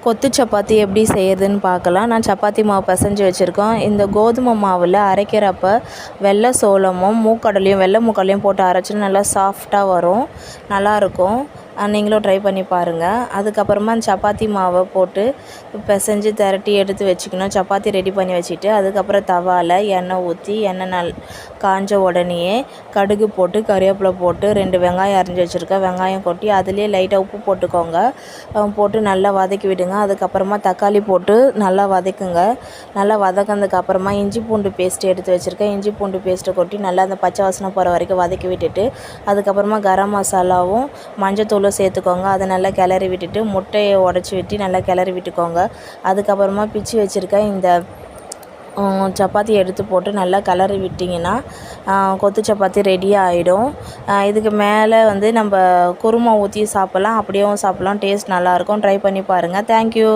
கொத்து சப்பாத்தி எப்படி செய்யறதுன்னு பார்க்கலாம். நான் சப்பாத்தி மாவு பிசைஞ்சு வச்சுருக்கோம். இந்த கோதுமை மாவில் அரைக்கிறப்ப வெள்ளை சோளமும் மூக்கடலையும் வெள்ளை மூக்கடலையும் போட்டு அரைச்சினா நல்லா சாஃப்டாக வரும், நல்லாயிருக்கும். நீங்களும் ட்ரை பண்ணி பாருங்கள். அதுக்கப்புறமா அந்த சப்பாத்தி மாவை போட்டு பிசைஞ்சு திரட்டி எடுத்து வச்சுக்கணும். சப்பாத்தி ரெடி பண்ணி வச்சுட்டு அதுக்கப்புறம் தவாவில் எண்ணெய் ஊற்றி எண்ணெய் காஞ்ச உடனேயே கடுகு போட்டு கறிவேப்பிலை போட்டு 2 வெங்காயம் அரிஞ்சு வச்சுருக்கேன். வெங்காயம் கொட்டி அதுலேயே லைட்டாக உப்பு போட்டுக்கோங்க. போட்டு நல்லா வதக்கி விடுங்க. அதுக்கப்புறமா தக்காளி போட்டு நல்லா வதக்குங்க. நல்லா வதக்கினதுக்கப்புறமா இஞ்சி பூண்டு பேஸ்ட்டு எடுத்து வச்சுருக்கேன். இஞ்சி பூண்டு பேஸ்ட்டை கொட்டி நல்லா அந்த பச்சை வாசனை போகிற வரைக்கும் வதக்கி விட்டுட்டு அதுக்கப்புறமா கரம் மசாலாவும் மஞ்சத்தூள் சேர்த்துக்கோங்க. அதை நல்லா கிளறி விட்டுட்டு முட்டையை உடச்சி விட்டு நல்லா கிளறி விட்டுக்கோங்க. அதுக்கப்புறமா பிச்சு வச்சுருக்க இந்த சப்பாத்தி எடுத்து போட்டு நல்லா கிளறி விட்டிங்கன்னா கொத்து சப்பாத்தி ரெடியாக ஆகிடும். இதுக்கு மேலே நம்ம குருமா ஊற்றி சாப்பிட்லாம், அப்படியும் சாப்பிட்லாம். டேஸ்ட் நல்லாயிருக்கும். ட்ரை பண்ணி பாருங்கள். தேங்க்யூ.